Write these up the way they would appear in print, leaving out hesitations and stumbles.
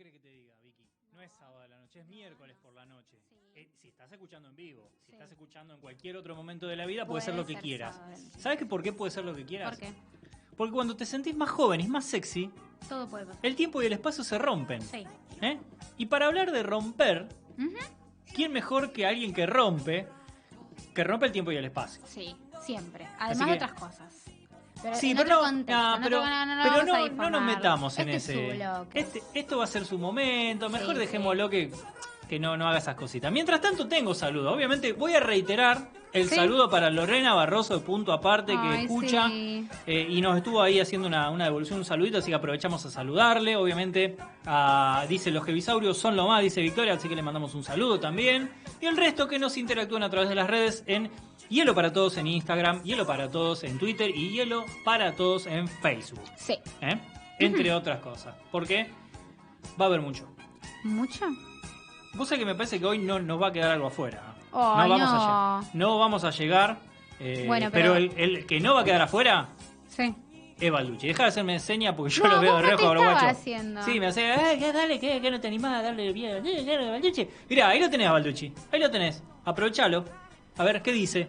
querés que te diga, Vicky? No es sábado a la noche, es miércoles por la noche. Sí. Si estás escuchando en vivo, si Sí. estás escuchando en cualquier otro momento de la vida, puede Puede ser lo que ser quieras. sábado a la noche. ¿Sabes por qué puede ser lo que quieras? ¿Por qué? Porque cuando te sentís más joven y más sexy, Todo puede pasar. el tiempo y el espacio se rompen. Sí. ¿Eh? Y para hablar de romper, Ujú. ¿quién mejor que alguien que rompe el tiempo y el espacio? Sí, siempre. Así Además que- de otras cosas. Pero Sí, en pero otro no, contexto, no, en pero, otro- no pero vamos a no nos difamarlo. metamos en Este ese. es su bloque. Esto va a ser su momento. Mejor Sí, dejémoslo que no haga esas cositas. Mientras tanto, tengo saludos. Obviamente, voy a reiterar el Sí. saludo para Lorena Barroso de Punto Aparte, que Ay, escucha sí. y nos estuvo ahí haciendo una devolución, un saludito. Así que aprovechamos a saludarle. Obviamente, dice: los Jevisaurios son lo más, dice Victoria. Así que le mandamos un saludo también. Y el resto que nos interactúan a través de las redes en Hielo para Todos en Instagram, Hielo para Todos en Twitter y Hielo para Todos en Facebook. Sí. ¿Eh? Entre otras cosas. Porque va a haber mucho. ¿Mucho? Vos sabés que me parece que hoy no nos va a quedar algo afuera. Ay, no vamos no. a llegar. No vamos a llegar. Bueno, pero pero- el que no va a quedar afuera Sí. es Balducci. Deja de hacerme seña porque yo No, lo veo de vos no reojo te a estaba Barbacho. haciendo. Sí, me hace, dale, que no te animás a darle bien. Balducci. Mirá, ahí lo tenés a Balducci. Ahí lo tenés. Aprovechalo. A ver, ¿qué dice?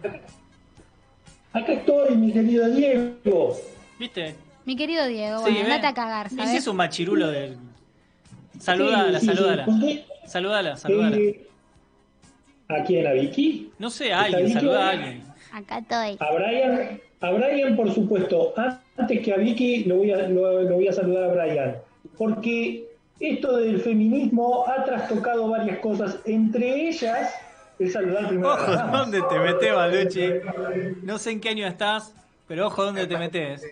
Acá estoy, mi querido Diego. ¿Viste? Mi querido Diego, Sí, bueno, ¿ves? andate a cagar, Me ¿sabes? hiciste un machirulo del. Saludala, Sí, saludala. ¿por qué? Saludala. ¿A quién? ¿A Vicky? No sé, a ¿Está alguien, Vicky saluda a ahí? alguien. Acá estoy. A Brian, por supuesto. Antes que a Vicky, lo voy a saludar a Brian. Porque esto del feminismo ha trastocado varias cosas. Entre ellas, el saludar primero a Ojo, las damas. ¿dónde te metés, Balducci? No sé en qué año estás, pero ojo, ¿dónde te metés?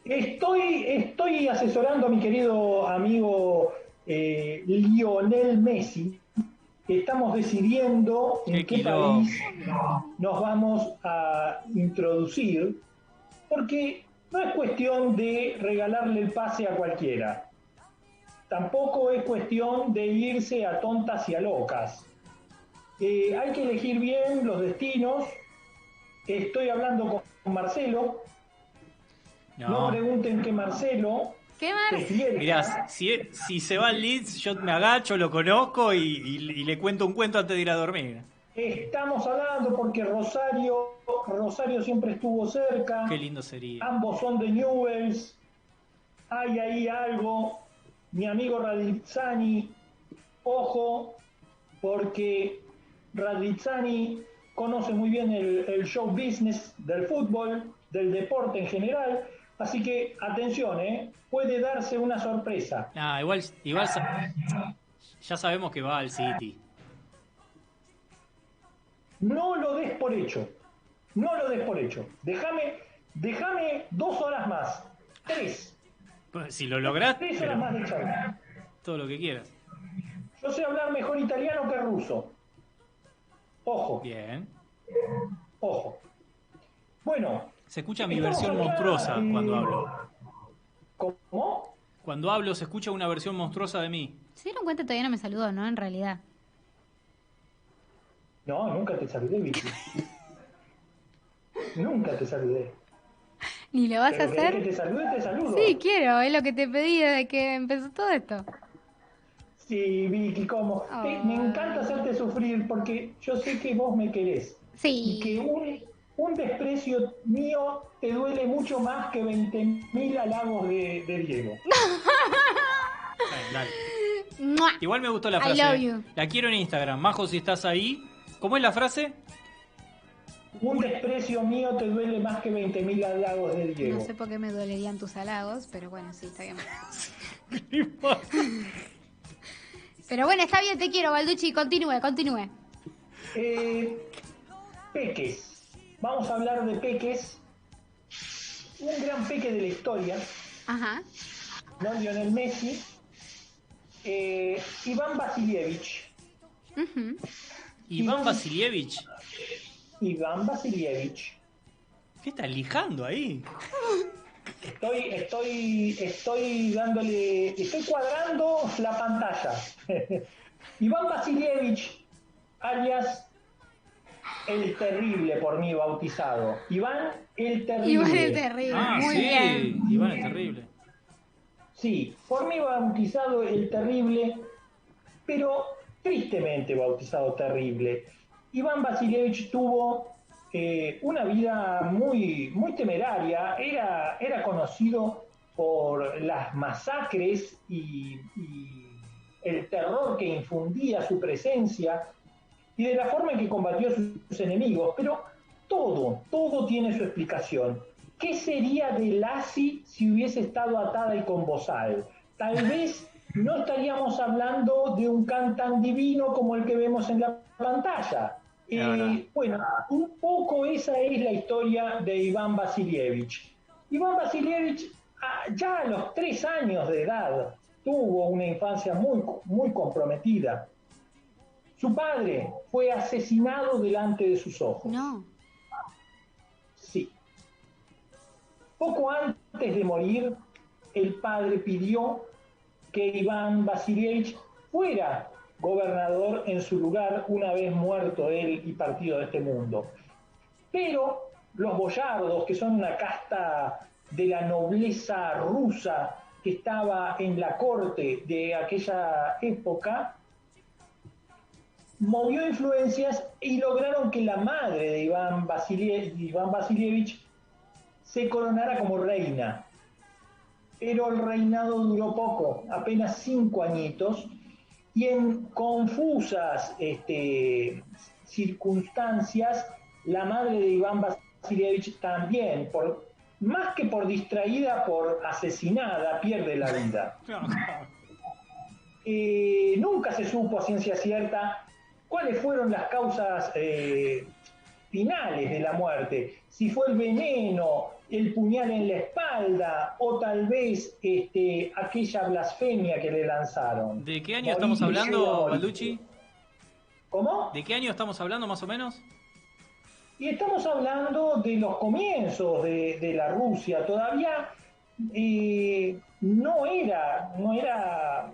Estoy asesorando a mi querido amigo Lionel Messi. Estamos decidiendo en Qué qué quilombo. país nos vamos a introducir, porque no es cuestión de regalarle el pase a cualquiera. Tampoco es cuestión de irse a tontas y a locas. Hay que elegir bien los destinos. Estoy hablando con Marcelo. No No. pregunten qué Marcelo. ¿Qué más? Es Bielsa. Mirá, si se va al Leeds, yo me agacho, lo conozco y le cuento un cuento antes de ir a dormir. Estamos hablando porque Rosario siempre estuvo cerca. Qué lindo sería. Ambos son de Newells. Hay ahí algo. Mi amigo Radizzani, ojo, porque Radizzani conoce muy bien el show business del fútbol, del deporte en general. Así que, atención, puede darse una sorpresa. Ah, igual ya sabemos que va al City. No lo des por hecho. No lo des por hecho. Déjame 2 horas más. 3. Pues, si lo lográs, 3 horas más de charla. todo lo que quieras. Yo sé hablar mejor italiano que ruso. Ojo, Bien. ojo. Bueno, Se escucha mi estamos versión acá, monstruosa cuando hablo. ¿Cómo? Cuando hablo se escucha una versión monstruosa de mí. Se dieron cuenta, todavía no me saludó, ¿no? En realidad. No, nunca te saludé, Vicky. Nunca te saludé. ¿Ni lo vas a Pero querés que hacer? te salude, te saludo. Sí, quiero, es lo que te pedí desde que empezó todo esto. Sí, Vicky, ¿cómo? Me encanta hacerte sufrir porque yo sé que vos me querés. Y que Sí. un desprecio mío te duele mucho más que 20.000 halagos de Diego. Dale. ¡Mua! Igual me gustó la I frase. love you. La quiero en Instagram. Majo, si estás ahí. ¿Cómo es la frase? Un desprecio mío te duele más que 20.000 halagos de Diego. No sé por qué me dolerían tus halagos, pero bueno, sí, está bien. Pero bueno, está bien, te quiero, Balducci, continúe. Peques. Vamos a hablar de Peques. Un gran Peque de la historia, Ajá. ¿no? Lionel Messi. Iván Vasilievich. Ujú. Iván Vasilievich. Iván Vasilievich. ¿Qué estás lijando ahí? Estoy cuadrando la pantalla. Iván Vasilievich, alias el Terrible, por mí bautizado. Iván el Terrible. Igual es terrible, Ah, muy sí. bien. Iván es terrible. Sí, por mí bautizado el terrible, pero tristemente bautizado terrible. Iván Vasilievich tuvo una vida muy temeraria, era conocido por las masacres y el terror que infundía su presencia y de la forma en que combatió a sus enemigos, pero todo tiene su explicación. ¿Qué sería de Lassie si hubiese estado atada y con bozal? Tal vez no estaríamos hablando de un can tan divino como el que vemos en la pantalla. Es verdad. Bueno, un poco esa es la historia de Iván Vasilievich. Iván Vasilievich, ya a los 3 años de edad, tuvo una infancia muy comprometida. Su padre fue asesinado delante de sus ojos. No. Sí. Poco antes de morir, el padre pidió que Iván Vasilievich fuera gobernador en su lugar una vez muerto él y partido de este mundo. Pero los boyardos, que son una casta de la nobleza rusa que estaba en la corte de aquella época, movió influencias y lograron que la madre de Iván Vasilievich se coronara como reina. Pero el reinado duró poco, apenas 5 añitos, y en confusas circunstancias, la madre de Iván Vasilievich también, más que por distraída, por asesinada, pierde la vida. Nunca se supo a ciencia cierta cuáles fueron las causas finales de la muerte, si fue el veneno, el puñal en la espalda o tal vez aquella blasfemia que le lanzaron. ¿De qué año estamos hablando, Balducci? ¿Cómo? ¿De qué año estamos hablando más o menos? Y estamos hablando de los comienzos de la Rusia, todavía no era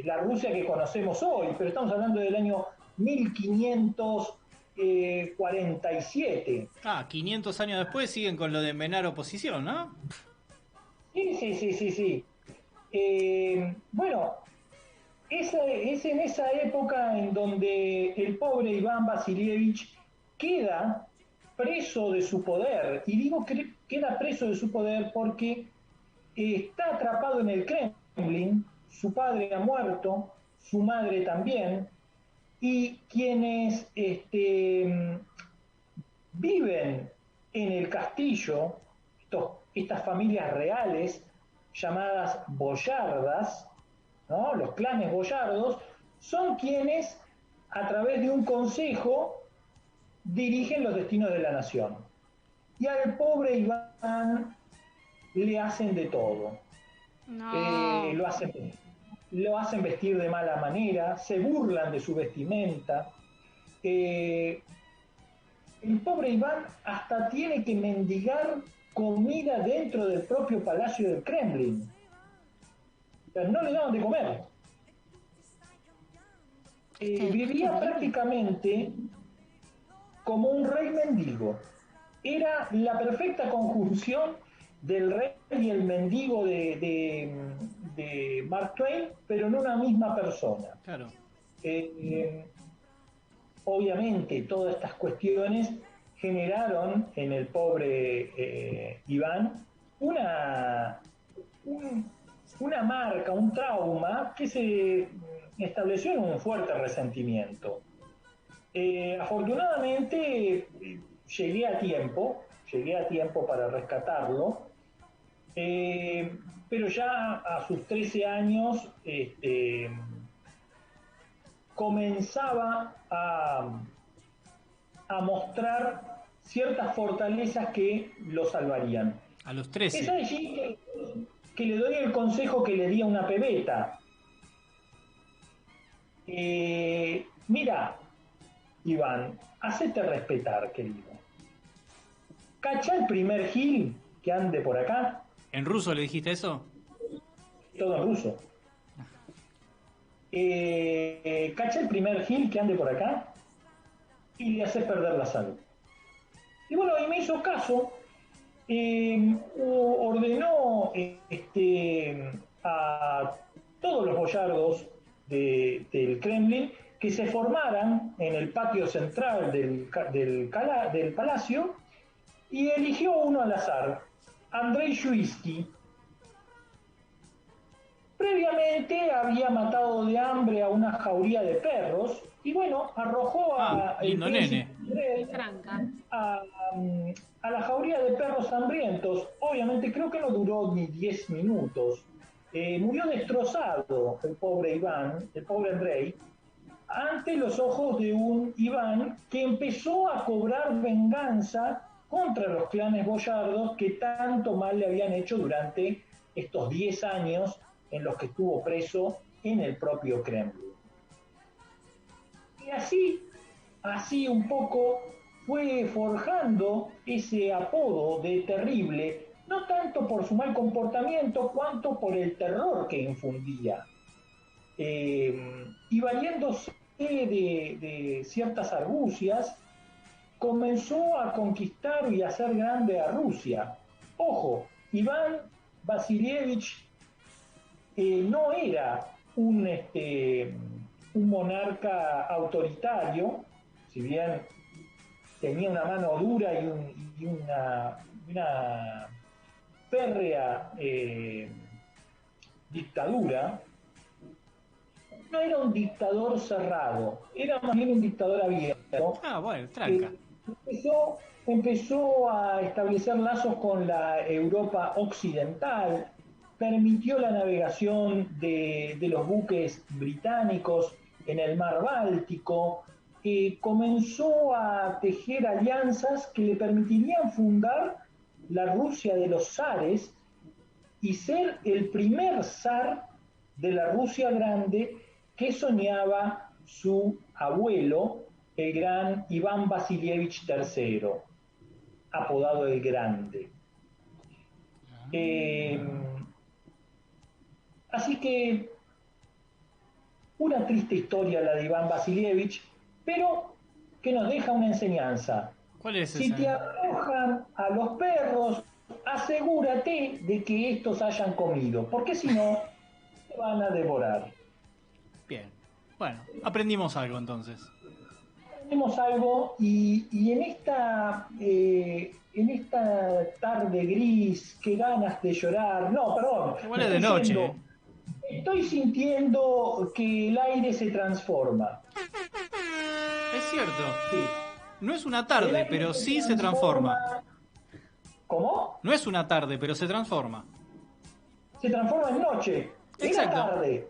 la Rusia que conocemos hoy, pero estamos hablando del año 1547. 500 años después siguen con lo de envenenar oposición, ¿no? Sí. Bueno, es en esa época en donde el pobre Iván Vasilievich queda preso de su poder. Y digo que queda preso de su poder porque está atrapado en el Kremlin, su padre ha muerto, su madre también, y quienes viven en el castillo, estas familias reales llamadas boyardas, ¿no? Los clanes boyardos, son quienes a través de un consejo dirigen los destinos de la nación. Y al pobre Iván le hacen de todo. No. Lo hacen vestir de mala manera, se burlan de su vestimenta. El pobre Iván hasta tiene que mendigar comida dentro del propio palacio del Kremlin. Pero no le daban de comer. Vivía prácticamente como un rey mendigo. Era la perfecta conjunción del rey y el mendigo de Mark Twain, pero en una misma persona. Claro. Obviamente todas estas cuestiones generaron en el pobre Iván una marca, un trauma que se estableció en un fuerte resentimiento. Afortunadamente llegué a tiempo para rescatarlo, pero ya a sus 13 años comenzaba a mostrar ciertas fortalezas que lo salvarían. A los 13. Es allí que le doy el consejo que le di a una pebeta. Mira, Iván, hacete respetar, querido. ¿Cachá el primer gil que ande por acá? ¿En ruso le dijiste eso? Todo en ruso. ¿Cachá el primer gil que ande por acá? Y le haces perder la salud. Y bueno, y me hizo caso. Ordenó a todos los boyardos del Kremlin que se formaran en el patio central del palacio, y eligió uno al azar, Andrei Shuisky. Previamente había matado de hambre a una jauría de perros y bueno, arrojó lindo nene. A la jauría de perros hambrientos. Obviamente creo que no duró ni 10 minutos. Murió destrozado el pobre Iván, el pobre Andrei, ante los ojos de un Iván que empezó a cobrar venganza contra los clanes boyardos que tanto mal le habían hecho durante estos 10 años en los que estuvo preso en el propio Kremlin. Y así un poco fue forjando ese apodo de terrible, no tanto por su mal comportamiento, cuanto por el terror que infundía. Y valiéndose de ciertas argucias, comenzó a conquistar y a hacer grande a Rusia. Ojo, Iván Vasilievich no era un monarca autoritario, si bien tenía una mano dura y una férrea dictadura. No era un dictador cerrado, era más bien un dictador abierto. Bueno, tranca. Empezó a establecer lazos con la Europa occidental, permitió la navegación de los buques británicos en el mar Báltico, comenzó a tejer alianzas que le permitirían fundar la Rusia de los zares y ser el primer zar de la Rusia grande que soñaba su abuelo, el gran Iván Vasilievich III, apodado el Grande. Así que una triste historia la de Iván Vasilievich, pero que nos deja una enseñanza. ¿Cuál es Si esa? te arrojan a los perros, asegúrate de que estos hayan comido, porque si no, te van a devorar. Bien. Bueno, aprendimos algo entonces. Aprendimos algo y en esta tarde gris, qué ganas de llorar. No, perdón. Igual es de noche. Estoy sintiendo que el aire se transforma. Es cierto. Sí. No es una tarde, pero sí se transforma. ¿Cómo? No es una tarde, pero se transforma. Se transforma en noche. Exacto. Era tarde.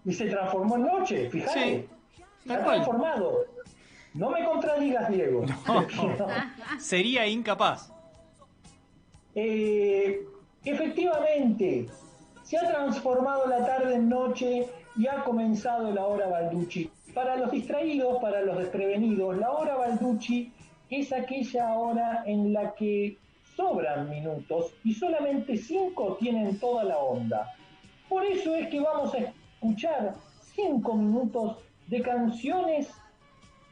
Y se transformó en noche, fíjate. Sí, Está transformado. No me contradigas, Diego. No, sería incapaz. Efectivamente, se ha transformado la tarde en noche y ha comenzado la hora Balducci. Para los distraídos, para los desprevenidos, la hora Balducci es aquella hora en la que sobran minutos y solamente 5 tienen toda la onda. Por eso es que vamos a escuchar 5 minutos de canciones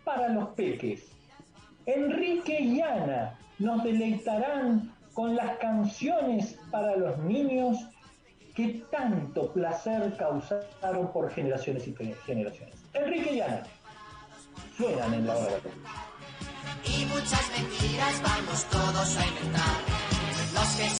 para los peques. Enrique y Ana nos deleitarán con las canciones para los niños que tanto placer causaron por generaciones y generaciones. Enrique y Ana suenan en la hora de y muchas mentiras vamos todos a inventar. Los que